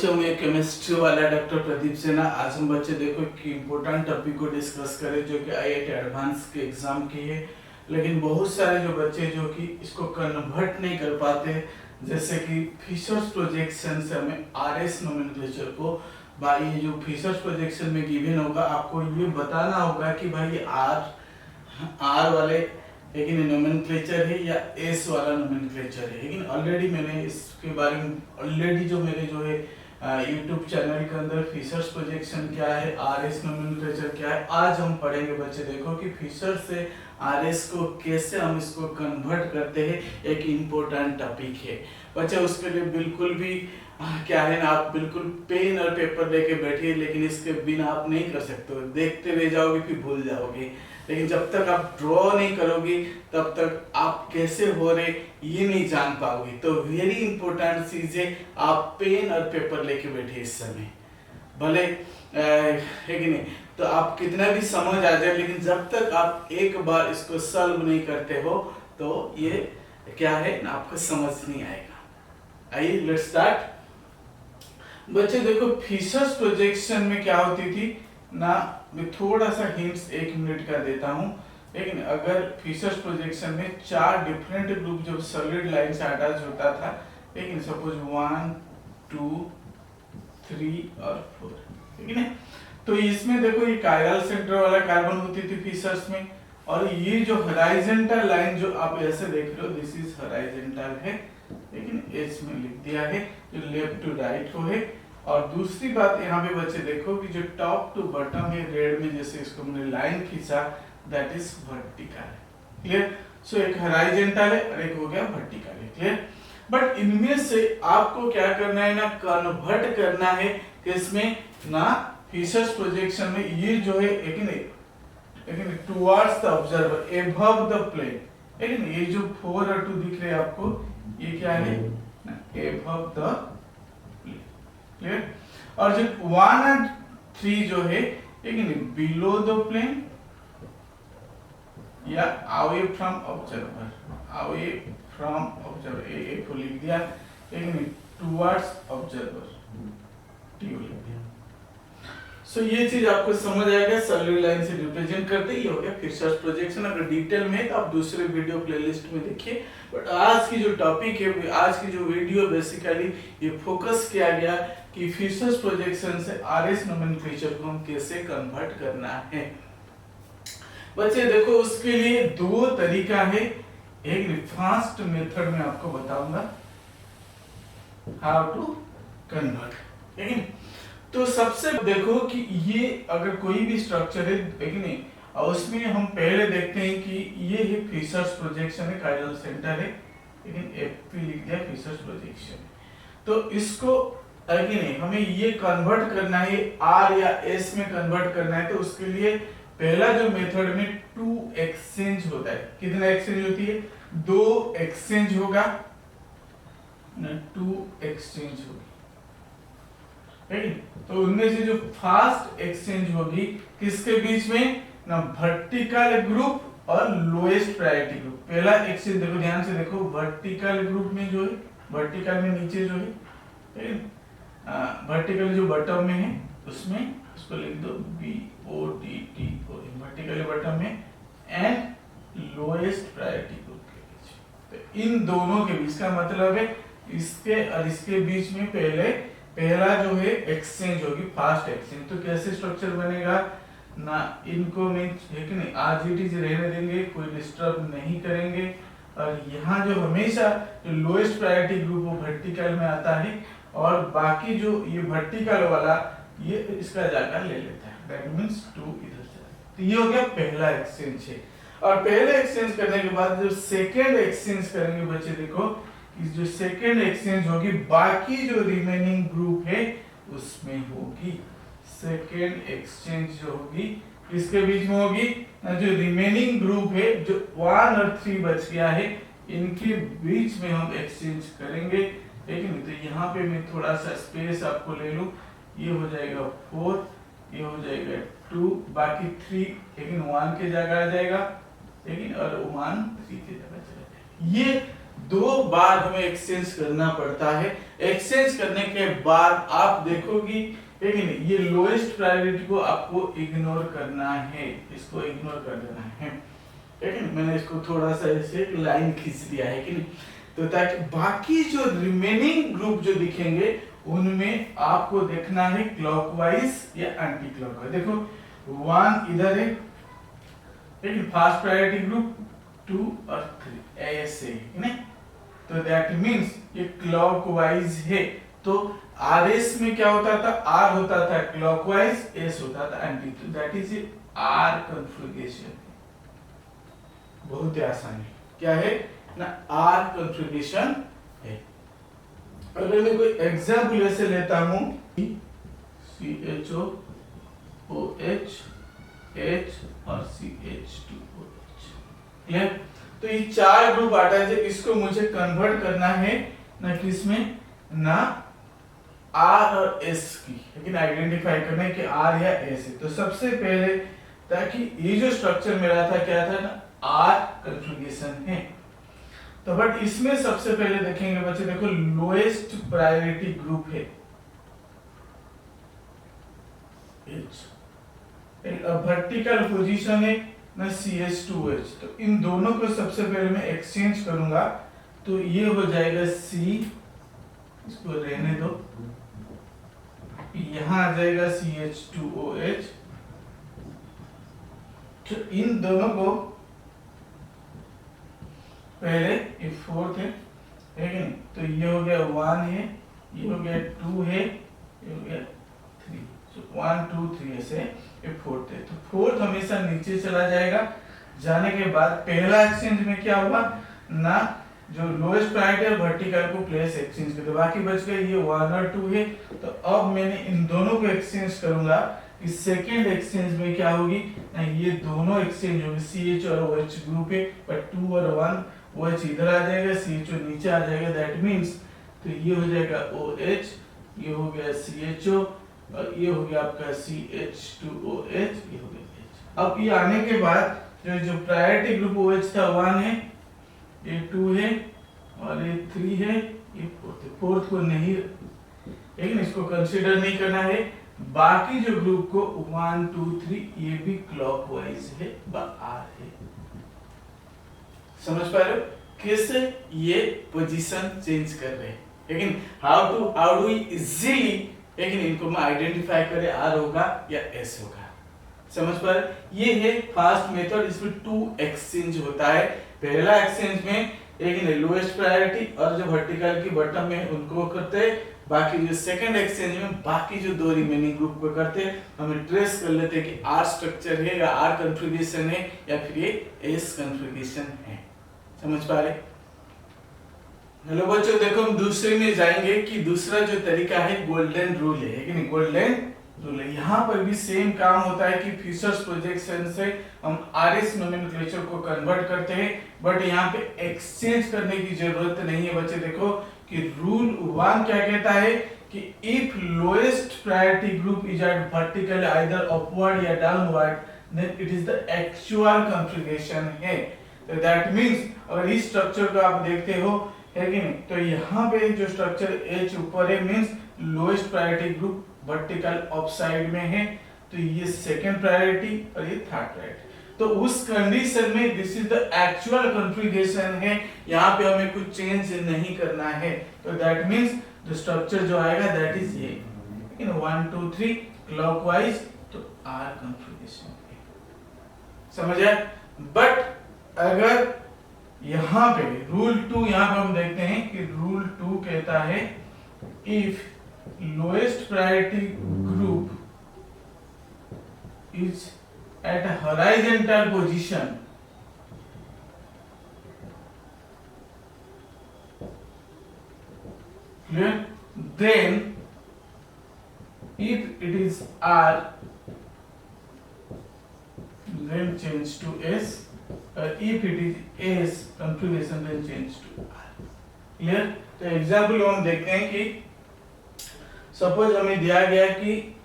बच्चों में केमिस्ट्री वाला डॉक्टर प्रदीप सेना। आज हम बच्चे देखो कि इम्पोर्टेंट टॉपिक को डिस्कस करें जो कि आईआईटी एडवांस के एग्जाम की है। लेकिन बहुत सारे जो बच्चे जो कि इसको कन्वर्ट नहीं कर पाते, जैसे कि फिशर्स प्रोजेक्शन से हमें आरएस नोमेनक्लेचर को भाई ये जो फिशर्स प्रोजेक्शन में गिवन होगा आपको ये बताना होगा कि भाई ये आर वाले लेकिन नोमेनक्लेचर है या एस वाला नोमेनक्लेचर है। लेकिन ऑलरेडी मैंने इसके बारे में ऑलरेडी जो मेरे जो है यूट्यूब चैनल के अंदर फिशर्स प्रोजेक्शन क्या है, आरएस नोमेनक्लेचर क्या है, आज हम पढ़ेंगे बच्चे। देखो कि फिशर से आरएस को कैसे हम इसको कन्वर्ट करते हैं, एक इम्पोर्टेंट टॉपिक है बच्चे। उसके लिए बिल्कुल भी क्या है ना, आप बिल्कुल पेन और पेपर लेके बैठिए, लेकिन इसके बिना आप नहीं कर सकते हो। देखते रह जाओगे फिर भूल जाओगे, लेकिन जब तक आप ड्रॉ नहीं करोगे तब तक आप कैसे हो रहे ये नहीं जान पाओगे। तो वेरी इंपॉर्टेंट चीज है, आप पेन और पेपर लेके बैठिए इस समय, भले है कि नहीं। तो आप कितना भी समझ आ जाए, लेकिन जब तक आप एक बार इसको सॉल्व नहीं करते हो तो ये क्या है ना, आपको समझ नहीं आएगा। आइए लेट्स स्टार्ट बच्चे। देखो फिशर्स प्रोजेक्शन में क्या होती थी ना, मैं थोड़ा सा हिंट्स 1 मिनट का देता हूं। लेकिन अगर फिशर्स प्रोजेक्शन में 4 डिफरेंट ग्रुप जब सॉलिड लाइन से अटैच होता था, लेकिन सपोज 1 2 3 और 4, ठीक है। तो इसमें देखो ये कायरल सेंटर वाला कार्बन होती थी फिशर्स में, और ये जो हॉरिजॉन्टल लाइन जो आप ऐसे देख रहे हो दिस इज हॉरिजॉन्टल है, लेकिन एच में लिख दिया है जो लेफ्ट टू राइट हो है। और दूसरी बात यहाँ पे बच्चे देखो कि जो टॉप टू बॉटम है रेड में, जैसे इसको हमने लाइन खींचा, दैट इज वर्टिकल। क्लियर? सो एक हॉरिजॉन्टल है और एक हो गया वर्टिकल है। क्लियर? बट इनमें से आपको क्या करना है ना, कन्वर्ट करना है किसमें ना, फिशर्स प्रोजेक्शन में। ये जो है लेकिन towards the observer above the plane, लेकिन ये जो 4 और 2 दिख रहे हैं आपको, ये क्या है एबव द प्लेन। क्लियर? और जो 1 और 3 जो है लेकिन बिलो द प्लेन या away from observer, away from observer ये को लिख दिया, लेकिन टुवर्ड्स ऑब्जर्वर टी लिख दिया। सो ये चीज आपको समझ आएगा, सॉलिड लाइन से रिप्रेजेंट करते ही हो गया फिशर्स प्रोजेक्शन। अगर डिटेल में तो आप दूसरे वीडियो प्लेलिस्ट में देखिए। बट आज की जो टॉपिक है, आज की जो वीडियो बेसिकली ये फोकस किया गया कि फिशर्स प्रोजेक्शन से आरएस नोमेनक्लेचर को हम कैसे कन्वर्ट करना है। बच्चे देखो उसके लिए 2 तरीका है। एक फास्ट मेथड में आपको बताऊंगा हाउ टू कन्वर्ट, ठीक है। तो सबसे देखो कि ये अगर कोई भी स्ट्रक्चर है, लेकिन नहीं, और उसमें हम पहले देखते हैं कि ये है फिशर्स प्रोजेक्शन है, कायरल सेंटर है, लेकिन एफपी लिख दिया फिशर्स प्रोजेक्शन। तो इसको नहीं, हमें ये कन्वर्ट करना है, आर या एस में कन्वर्ट करना है। तो उसके लिए पहला जो मेथड में 2 एक्सचेंज होता है। कितना एक्सचेंज होती है? 2 एक्सचेंज होगा ना, 2 एक्सचेंज होगी, तो उनमें से जो फास्ट एक्सचेंज होगी किसके बीच में ना, वर्टिकल ग्रुप और लोएस्ट प्रायोरिटी ग्रुप। पहला एक्सचेंज देखो, ध्यान से देखो, वर्टिकल ग्रुप में जो है, वर्टिकल में नीचे जो है, वर्टिकल जो बॉटम में है उसमें उसको लिख दो BOTT, वर्टिकल बॉटम में, एंड लोएस्ट प्रायोरिटी ग्रुप के बीच। तो इन दोनों के बीच का मतलब है इसके और इसके बीच में पहला जो है एक्सचेंज होगी, फास्ट एक्सचेंज। तो कैसे स्ट्रक्चर बनेगा ना, इनको नहीं है कि नहीं, आज रहने देंगे, कोई डिस्टर्ब नहीं करेंगे। और यहाँ जो हमेशा जो लोएस्ट प्रायोरिटी ग्रुप वो वर्टिकल में आता है, और बाकी जो ये वर्टिकल वाला ये इसका जगह ले लेता है, दैट मींस 2 इधर से। तो ये हो गया पहला एक्सचेंज है। और पहले एक्सचेंज करने के बाद जो सेकेंड एक्सचेंज करेंगे बच्चे, देखो जो सेकेंड एक्सचेंज होगी बाकी जो रिमेनिंग ग्रुप है उसमें होगी। सेकेंड एक्सचेंज जो होगी इसके बीच में होगी, जो रिमेनिंग ग्रुप है जो 1 और 3 बच गया है, इनके बीच में हम एक्सचेंज करेंगे। लेकिन तो यहाँ पे मैं थोड़ा सा स्पेस आपको ले लूं, ये हो जाएगा 4, ये हो जाएगा 2, बाकी 3 लेकिन 1 के जगह आ जाएगा, लेकिन और 1 3 के जगह चला जाएगा। ये 2 बार हमें एक्सचेंज करना पड़ता है। एक्सचेंज करने के बाद आप देखोगी लेकिन ये लोएस्ट प्रायोरिटी को आपको इग्नोर करना है, इसको इग्नोर कर देना है। लेकिन मैंने इसको थोड़ा सा ऐसे लाइन खींच दिया है कि नहीं, तो ताकि बाकी जो रिमेनिंग ग्रुप जो दिखेंगे उनमें आपको देखना है क्लॉकवाइज या एंटी क्लॉकवाइज। देखो 1 इधर है, लेकिन फास्ट प्रायोरिटी ग्रुप 2 और 3 ऐसे है नहीं, तो दैट मींस ये क्लॉकवाइज है। तो आरएस में क्या होता था, आर होता था क्लॉकवाइज, एस होता था एंटी, तो दैट इज आर कॉन्फ़िगरेशन। बहुत ही आसान है, क्या है ना, आर कॉन्फ़िगरेशन है। अगर मैं कोई एग्जांपल ऐसे लेता हूं CHO OH H और CH2OH, क्लियर। तो ये 4 ग्रुप आता है, इसको मुझे कन्वर्ट करना है ना किसमें, ना आर और एस की, लेकिन आइडेंटिफाई करना है कि आर या एस है। तो सबसे पहले, ताकि ये जो स्ट्रक्चर मेरा था क्या था ना, आर कॉन्फ़िगरेशन है। तो बट इसमें सबसे पहले देखेंगे बच्चे, देखो लोएस्ट प्रायोरिटी ग्रुप है H, एक वर्टिकल पोजीशन है ना CH2H। तो इन दोनों को सबसे पहले मैं एक्सचेंज करूंगा, तो ये हो जाएगा C, इसको रहने दो, यहां आ जाएगा CH2OH। तो इन दोनों को पहले ये 4th है कि नहीं, तो ये हो गया 1 है, ये हो गया 2 है, ये हो गया 3, तो 1 2 3 ऐसे ये 4th है। तो 4th हमेशा नीचे चला जाएगा। जाने के बाद पहला एक्सचेंज में क्या हुआ ना, जो लोएस्ट प्रायोरिटी है वर्टिकल को प्लेस एक्सचेंज कर दो, बाकी बच गए ये 1 और 2 है। तो अब मैंने इन दोनों को एक्सचेंज करूंगा। इस सेकेंड एक्सचेंज में क्या होगी ना, ये दोनों एक्सचेंज होगी, CH और OH ग्रुप है, पर 2 और 1 OH इधर आ जाएगा, CHO नीचे आ जाएगा, दैट मींस तो ये हो जाएगा OH, ये हो गया CHO और ये हो गया आपका CH2OH, ये हो गया H। अब ये आने के बाद जो प्रायोरिटी ग्रुप OH था 1 है, ये 2 है और ये 3 है, ये 4th है। 4th को नहीं, लेकिन इसको कंसीडर नहीं करना है। बाकी जो ग्रुप को 1 2 3 ये भी क्लॉकवाइज है, आर है। समझ पा रहे हो कैसे ये पोजीशन चेंज कर रहे हैं, लेकिन हाउ डू इजीली, लेकिन इनको मैं आइडेंटिफाई करे आर होगा या एस होगा। समझ पा रहे, ये है फास्ट मेथड। इसमें 2 एक्सचेंज होता है। पहला एक्सचेंज में एक लोएस्ट प्रायोरिटी और जो वर्टिकल की बॉटम में उनको करते हैं, बाकी जो सेकंड एक्सचेंज में बाकी जो 2 रिमेनिंग ग्रुप को करते हैं। हमें ट्रेस कर लेते हैं कि आर स्ट्रक्चर है या आर कॉन्फ़िगरेशन है या फिर ये एस कॉन्फ़िगरेशन है। समझ पा रहे। हेलो बच्चों, देखो हम दूसरे में जाएंगे कि दूसरा जो तरीका है गोल्डन रूल है कि नहीं, गोल्डन रूल है। यहाँ पर भी सेम काम होता है कि फीचर्स प्रोजेक्शन से हम आरएस नोमेनक्लेचर को कन्वर्ट करते हैं, बट यहाँ पे एक्सचेंज करने की जरूरत नहीं है बच्चे। देखो कि रूल 1 क्या कहता है कि if lowest priority group is at vertical either upward या downward, then it is the actual configuration है। तो दैट मींस अगर इस स्ट्रक्चर को आप देखते हो है कि नहीं, तो यहाँ पे जो स्ट्रक्चर H ऊपर है means lowest priority group vertical upside में है, तो ये सेकंड प्रायोरिटी और ये थर्ड प्रायोरिटी। तो उस कंडीशन में this is the actual configuration है, यहाँ पे हमें कुछ चेंज नहीं करना है। तो दैट मींस द स्ट्रक्चर जो आएगा दैट इज ये, लेकिन 1 2 3 क्लॉकवाइज, तो आर कॉन्फ़िगरेशन समझ आया। बट अगर यहाँ पे रूल 2, यहाँ पे हम देखते हैं कि रूल 2 कहता है if lowest priority group is at horizontal position, clear, then if it is R, then change to S, if it is S configuration, then change to R. Clear? तो एग्जाम्पल हम देखते हैं कि सपोज हमें दिया गया कि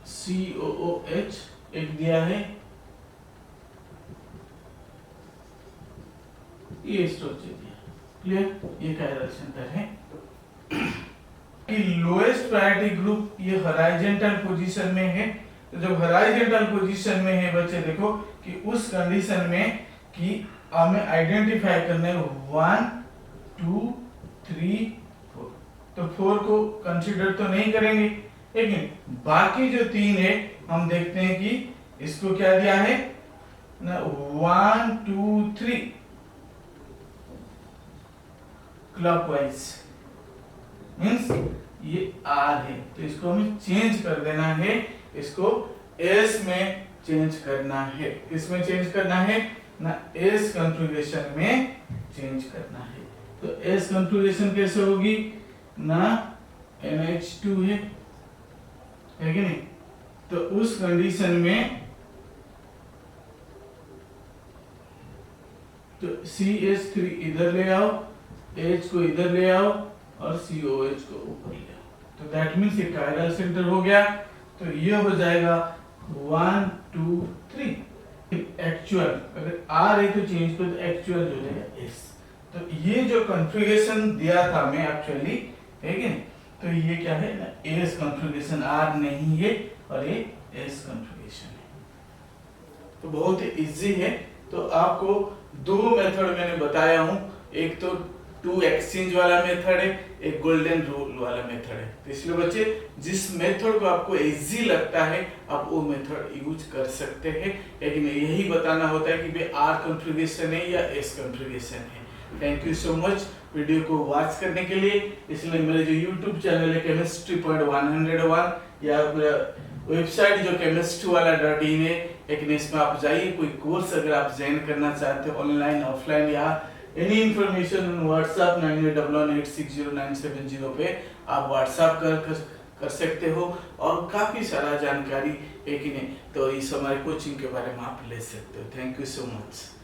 COOH एक दिया है, ये स्ट्रक्चर दिया। क्लियर? ये कायरल सेंटर है कि लोएस्ट प्रायोरिटी ग्रुप ये हॉरिजॉन्टल पोजीशन में है। तो जब हॉरिजॉन्टल पोजीशन में है बच्चे देखो कि उस कंडीशन में कि हमें आइडेंटिफाई करने 1 2 3 4, तो 4 को कंसीडर तो नहीं करेंगे, लेकिन बाकी जो 3 है हम देखते हैं कि इसको क्या दिया है ना 1 2 3 क्लॉकवाइज मींस ये R है, तो इसको हमें चेंज कर देना है, इसको S में चेंज करना है। किसमें चेंज करना है ना S कॉन्फ़िगरेशन में चेंज करना है। तो S कॉन्फ़िगरेशन कैसे होगी ना NH2 है कि नहीं, तो उस कंडीशन में तो CH3 इधर ले आओ, H को इधर ले आओ और COH को ऊपर ले आओ, तो दैट मीन्स ये कायरल सेंटर हो गया। तो ये हो जाएगा 1 2 3। एक्चुअल अगर R है तो चेंज करो, तो एक्चुअल हो जाएगा S। तो ये जो कॉन्फ़िगरेशन दिया था मैं एक्चुअली है कि नहीं, तो ये क्या है ना S कॉन्फ़िगरेशन, R नहीं है और ये S कॉन्फ़िगरेशन है। तो बहुत इजी है। तो आपको दो मेथड मैंने बताया हूँ, एक तो 2 एक्सचेंज वाला मेथड है, एक गोल्डन रूल वाला मेथड है। तो इसलिए बच्चे जिस मेथड को आपको इजी लगता है आप वो मेथड यूज कर सकते हैं, लेकिन यही बताना होता है कि भाई R कॉन्फ़िगरेशन है या S कॉन्फ़िगरेशन है। Thank you so much video को वॉच करने के लिए। इसलिए मेरे जो यूट्यूब चैनल है केमिस्ट्री पॉइंट 101 या वेबसाइट जो chemistry-wala.in है, लेकिन इसमें आप जाइए, कोई कोर्स अगर आप ज्वाइन करना चाहते हो ऑनलाइन ऑफलाइन या एनी इंफॉर्मेशन ऑन व्हाट्सएप 9811860970 पे आप व्हाट्सएप कर सकते हो और काफ़ी सारा जानकारी है कि नहीं, तो इस हमारे कोचिंग के बारे में आप ले सकते हो। Thank you so much.